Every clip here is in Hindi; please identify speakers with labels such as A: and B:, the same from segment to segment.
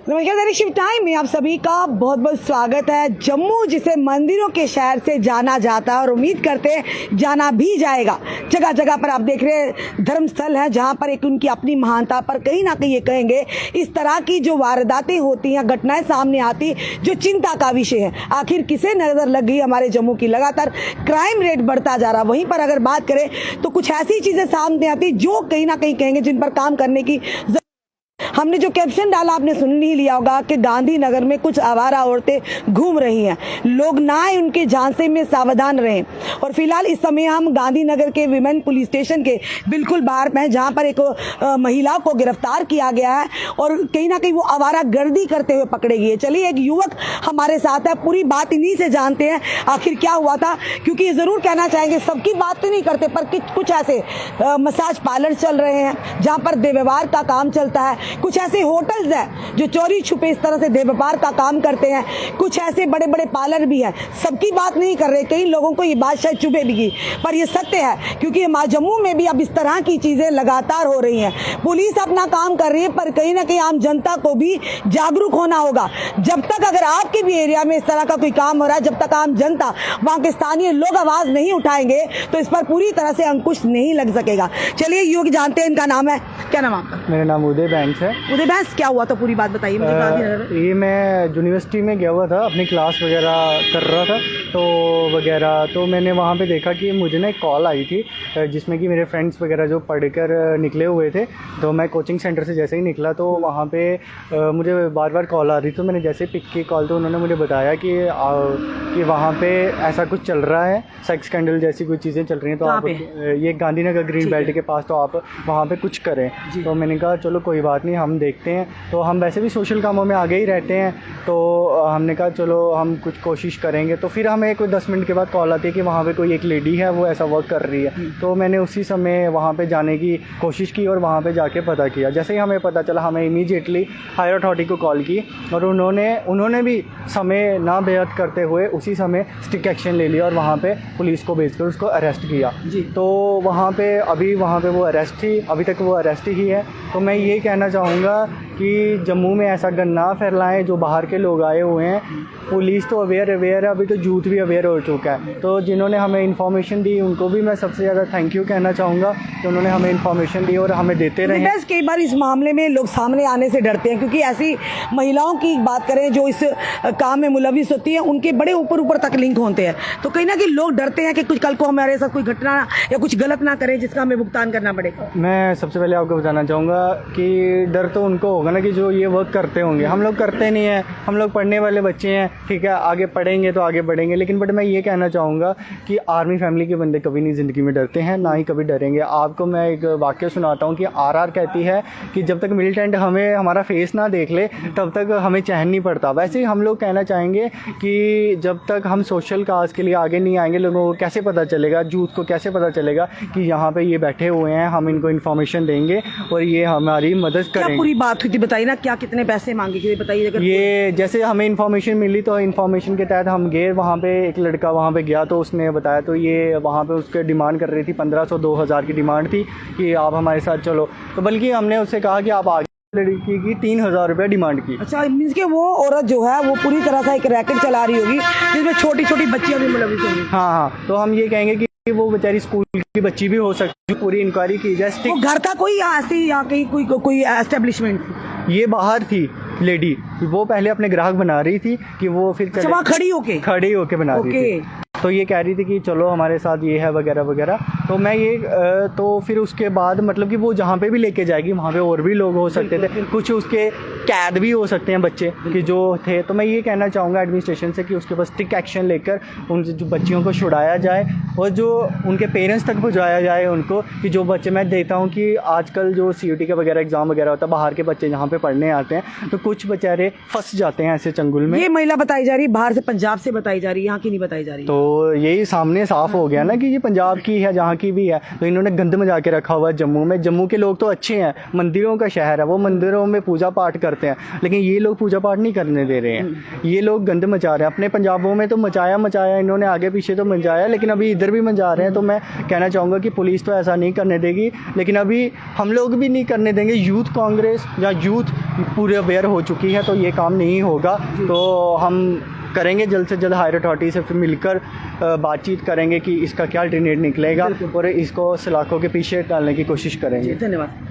A: नमस्कार, शिव टाइम में आप सभी का बहुत बहुत स्वागत है। जम्मू जिसे मंदिरों के शहर से जाना जाता है और उम्मीद करते हैं जाना भी जाएगा। जगह जगह पर आप देख रहे हैं धर्म स्थल है जहां पर एक उनकी अपनी महानता पर कहीं ना कहीं ये कहेंगे इस तरह की जो वारदातें होती हैं, घटनाएं सामने आती, जो चिंता का विषय है। आखिर किसे नजर लग गई हमारे जम्मू की लगातार क्राइम रेट बढ़ता जा रहा। वहीं पर अगर बात करें तो कुछ ऐसी चीजें सामने आती जो कहीं ना कहीं कहेंगे जिन पर काम करने की। हमने जो कैप्शन डाला आपने सुन ही लिया होगा कि गांधीनगर में कुछ आवारा औरतें घूम रही हैं। लोग ना आए उनके झांसे में सावधान रहें। और फिलहाल इस समय हम गांधीनगर के विमेन पुलिस स्टेशन के बिल्कुल बाहर में हैं जहां पर एक महिला को गिरफ्तार किया गया है और कहीं ना कहीं वो आवारा गर्दी करते हुए पकड़े गए। चलिए एक युवक हमारे साथ है, पूरी बात इन्हीं से जानते हैं आखिर क्या हुआ था। क्योंकि ये जरूर कहना चाहेंगे सबकी बात तो नहीं करते पर कुछ ऐसे मसाज पार्लर चल रहे हैं जहां पर देव्यवहार का काम चलता है। कुछ ऐसे होटल्स हैं जो चोरी छुपे इस तरह से देह व्यापार का काम करते हैं। कुछ ऐसे बड़े बड़े पार्लर भी हैं। सबकी बात नहीं कर रहे, कई लोगों को ये बात शायद चुभे भी, पर ये सत्य है। क्योंकि जम्मू में भी अब इस तरह की चीजें लगातार हो रही हैं। पुलिस अपना काम कर रही है पर कहीं ना कहीं आम जनता को भी जागरूक होना होगा। जब तक अगर आपके भी एरिया में इस तरह का कोई काम हो रहा है, जब तक आम जनता वहां के स्थानीय लोग आवाज नहीं उठाएंगे तो इस पर पूरी तरह से अंकुश नहीं लग सकेगा। चलिए युवक जानते हैं, इनका नाम है, क्या नाम आपका?
B: मेरा नाम उदय बैंक है।
A: उदय बैंस, क्या हुआ था पूरी बात बताइए मुझे।
B: ये मैं यूनिवर्सिटी में गया हुआ था, अपनी क्लास वगैरह कर रहा था तो मैंने वहाँ पे देखा कि मुझे ना एक कॉल आई थी जिसमें कि मेरे फ्रेंड्स वगैरह जो पढ़कर निकले हुए थे। तो मैं कोचिंग सेंटर से जैसे ही निकला तो वहाँ पे मुझे बार बार कॉल आ रही। तो मैंने जैसे पिक की कॉल तो उन्होंने मुझे बताया कि वहाँ पे ऐसा कुछ चल रहा है, सेक्स स्कैंडल जैसी कोई चीज़ें चल रही हैं। तो आप ये गांधीनगर ग्रीन बेल्ट के पास, तो आप वहाँ पर कुछ करें। तो मैंने कहा चलो कोई बात नहीं, हम देखते हैं। तो हम वैसे भी सोशल कामों में आगे ही रहते हैं, तो हमने कहा चलो हम कुछ कोशिश करेंगे। तो फिर हमें कोई 10 मिनट के बाद कॉल आती है कि वहाँ पे कोई एक लेडी है वो ऐसा वर्क कर रही है। तो मैंने उसी समय वहाँ पे जाने की कोशिश की और वहाँ पे जाके पता किया। जैसे ही हमें पता चला हमें इमीडिएटली हायर अथॉरिटी को कॉल की और उन्होंने भी समय ना बेअर्थ करते हुए उसी समय स्ट्रिक्ट एक्शन ले लिया और वहाँ पे पुलिस को भेजकर उसको अरेस्ट किया। तो वहाँ पे वो अरेस्ट थी, अभी तक वो अरेस्ट ही है। तो मैं ये कहना चाहूँगा कि जम्मू में ऐसा गन्ना फैलाएं जो बाहर के लोग आए हुए हैं। पुलिस तो अवेयर है, अभी तो यूथ भी अवेयर हो चुका है। तो जिन्होंने हमें इन्फॉर्मेशन दी उनको भी मैं सबसे ज़्यादा थैंक यू कहना चाहूँगा कि उन्होंने हमें इन्फॉर्मेशन दी और हमें देते रहे।
A: बस कई बार इस मामले में लोग सामने आने से डरते हैं क्योंकि ऐसी महिलाओं की बात करें जो इस काम में मुलविस होती है, उनके बड़े ऊपर तक लिंक होते हैं। तो कहीं ना कहीं लोग डरते हैं कि कुछ कल को हमारे साथ कोई घटना या कुछ गलत ना करें जिसका हमें भुगतान करना पड़ेगा।
B: मैं सबसे पहले आपको बताना चाहूँगा कि डर तो उनको होगा ना कि जो ये वर्क करते होंगे। हम लोग करते नहीं हैं, हम लोग पढ़ने वाले बच्चे हैं, ठीक है, आगे पढ़ेंगे तो आगे बढ़ेंगे। लेकिन बट मैं ये कहना चाहूँगा कि आर्मी फैमिली के बंदे कभी नहीं ज़िंदगी में डरते हैं, ना ही कभी डरेंगे। आपको मैं एक वाक्य सुनाता हूँ कि आरआर कहती है कि जब तक मिलिटेंट हमें हमारा फेस ना देख ले तब तक हमें चैन नहीं पड़ता। वैसे ही हम लोग कहना चाहेंगे कि जब तक हम सोशल काज के लिए आगे नहीं आएंगे, लोगों को कैसे पता चलेगा, यूथ को कैसे पता चलेगा कि यहाँ पे ये बैठे हुए हैं, हम इनको इन्फॉर्मेशन देंगे और ये हमारी मदद करेंगे।
A: पूरी बात हुई थी, बताइए ना क्या कितने पैसे मांगे थे, बताइए।
B: ये जैसे हमें इन्फॉर्मेशन मिली तो इन्फॉर्मेशन के तहत हम गए वहाँ पे। एक लड़का वहाँ पे गया तो उसने बताया, तो ये वहाँ पे उसके डिमांड कर रही थी 1500-2000 की डिमांड थी कि आप हमारे साथ चलो। तो बल्कि हमने उससे कहा कि आप आगे, लड़की की 3000 रुपये डिमांड की।
A: अच्छा, मीन्स के वो औरत जो है वो पूरी तरह से एक रैकेट चला रही होगी जिसमें छोटी छोटी बच्चियाँ भी मुलविस होंगी।
B: हाँ, तो हम ये कहेंगे कि वो बेचारी स्कूल की बच्ची भी हो सकती है। पूरी इंक्वायरी की जाए।
A: वो घर का कोई ऐसी या कहीं कोई एस्टेब्लिशमेंट?
B: ये बाहर थी लेडी, वो पहले अपने ग्राहक बना रही थी कि वो फिर
A: खड़ी होके
B: बना रही थी। तो ये कह रही थी कि चलो हमारे साथ ये है वगैरह वगैरह। तो मैं ये तो फिर उसके बाद मतलब कि वो जहाँ पे भी लेके जाएगी वहाँ पे और भी लोग हो सकते थे, कुछ उसके कैद भी हो सकते हैं बच्चे कि जो थे। तो मैं ये कहना चाहूँगा एडमिनिस्ट्रेशन से कि उसके पास स्ट्रिक्ट एक्शन लेकर उन जो बच्चियों को छुड़ाया जाए और जो उनके पेरेंट्स तक पहुँचाया जाए उनको कि जो बच्चे, मैं देखता हूँ कि आजकल जो CUT का वगैरह एग्ज़ाम वगैरह होता है, बाहर के बच्चे यहाँ पे पढ़ने आते हैं तो कुछ बेचारे फंस जाते हैं ऐसे चंगुल में।
A: ये महिला बताई जा रही है बाहर से, पंजाब से बताई जा रही है, यहाँ की नहीं बताई जा रही।
B: तो यही सामने साफ हो गया ना कि ये पंजाब की है जहाँ की भी है, तो इन्होंने गंद मचा के रखा हुआ है जम्मू में। जम्मू के लोग तो अच्छे हैं, मंदिरों का शहर है, वो मंदिरों में पूजा पाठ करते हैं, लेकिन ये लोग पूजा पाठ नहीं करने दे रहे हैं। ये लोग गंद मचा रहे हैं। अपने पंजाबों में तो मचाया इन्होंने, आगे पीछे तो मचाया, लेकिन अभी इधर भी मचा रहे हैं। तो मैं कहना चाहूँगा कि पुलिस तो ऐसा नहीं करने देगी, लेकिन अभी हम लोग भी नहीं करने देंगे। यूथ कांग्रेस या यूथ पूरे अवेयर हो चुकी है, तो ये काम नहीं होगा। तो हम करेंगे जल्द से जल्द हायर अथॉरिटी से फिर मिलकर बातचीत करेंगे कि इसका क्या अल्टरनेट निकलेगा और इसको सलाखों के पीछे डालने की कोशिश करेंगे।
A: धन्यवाद।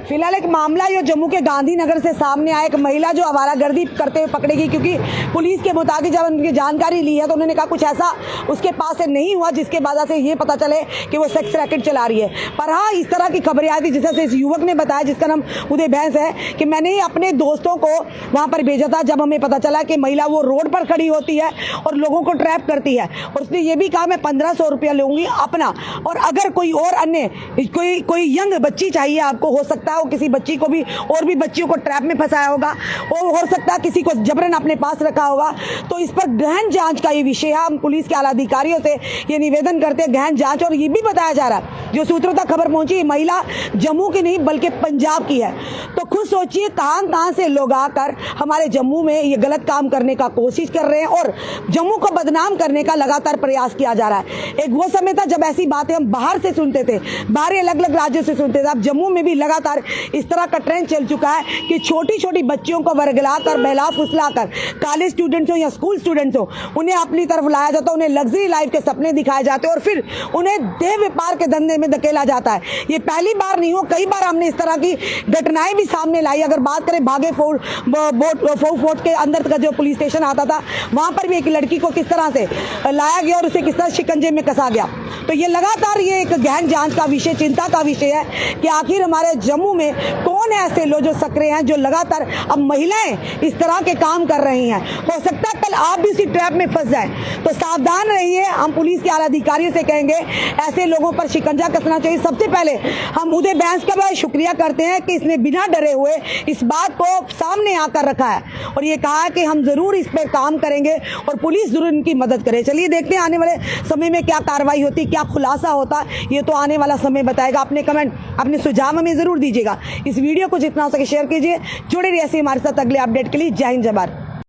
A: फिलहाल एक मामला जो जम्मू के गांधीनगर से सामने आया, एक महिला जो आवारागर्दी करते हुए पकड़ी गई, क्योंकि पुलिस के मुताबिक जब उनकी जानकारी ली है तो उन्होंने कहा कुछ ऐसा उसके पास से नहीं हुआ जिसके वजह से ये पता चले कि वो सेक्स रैकेट चला रही है। पर हाँ, इस तरह की खबरें आई थी, जैसे इस युवक ने बताया जिसका नाम उदय भैंस है, कि मैंने ही अपने दोस्तों को वहाँ पर भेजा था। जब हमें पता चला कि महिला वो रोड पर खड़ी होती है और लोगों को ट्रैप करती है, और उसने ये भी कहा मैं 1500 रुपया लूंगी अपना, और अगर कोई और अन्य कोई यंग बच्ची चाहिए आपको, हो सकता है वो किसी बच्ची को भी और भी बच्चियों को ट्रैप में फंसाया होगा, और हो सकता है किसी को जबरन अपने पास रखा होगा। तो इस पर गहन जांच का ये विषय है। हम पुलिस के आला अधिकारियों से ये निवेदन करते हैं गहन जांच। और ये भी बताया जा रहा है, जो सूत्रों तक खबर पहुंची, ये महिला जम्मू की नहीं बल्कि पंजाब की है। तो खुद सोचिए कहां से लोग आकर हमारे जम्मू में ये गलत काम करने का कोशिश कर रहे हैं, और जम्मू को बदनाम करने का लगातार प्रयास किया जा रहा है। एक वो समय था जब ऐसी बातें हम बाहर से सुनते थे, बाहरी अलग अलग राज्यों से सुनते थे। अब जम्मू में भी लगातार इस तरह का ट्रेंड चल चुका है कि छोटी छोटी बच्चियों को वर्गलाकर, बहला फुसलाकर, कॉलेज स्टूडेंट्स हो या स्कूल स्टूडेंट्स हो, उन्हें अपनी तरफ लाया जाता है, उन्हें लग्जरी लाइफ के सपने दिखाए जाते हैं और फिर उन्हें देह व्यापार के धंधे में धकेला जाता है। ये पहली बार नहीं हो, कई बार हमने इस तरह की घटनाएं भी सामने लाई। अगर बात करें भागे फोर्ट के अंदर का जो पुलिस स्टेशन आता था, वहां पर भी एक लड़की को किस तरह से लाया गया और उसे किस तरह शिकंजे में कसा गया। तो ये लगातार ये एक गहन जांच का विषय, चिंता का विषय है कि आखिर हमारे जम्मू में कौन ऐसे लोग जो सक्रिय हैं, जो लगातार अब महिलाएं इस तरह के काम कर रही हैं। हो सकता है कल आप भी उसी ट्रैप में फंस जाएं, तो सावधान रहिए। हम पुलिस के आला अधिकारियों से कहेंगे ऐसे लोगों पर शिकंजा कसना चाहिए। सबसे पहले हम उदय बैंस का बहुत शुक्रिया करते हैं कि इसने बिना डरे हुए इस बात को सामने आकर रखा है और ये कहा है कि हम जरूर इस पर काम करेंगे और पुलिस जरूर इनकी मदद करे। चलिए देखते हैं आने वाले समय में क्या कार्रवाई होती, क्या खुलासा होता, ये तो आने वाला समय बताएगा। अपने कमेंट, अपने सुझाव हमें जरूर दीजिएगा। इस वीडियो को जितना हो सके शेयर कीजिए। जुड़े रहिए ऐसे हमारे साथ अगले अपडेट के लिए। जय हिंद, जय भारत।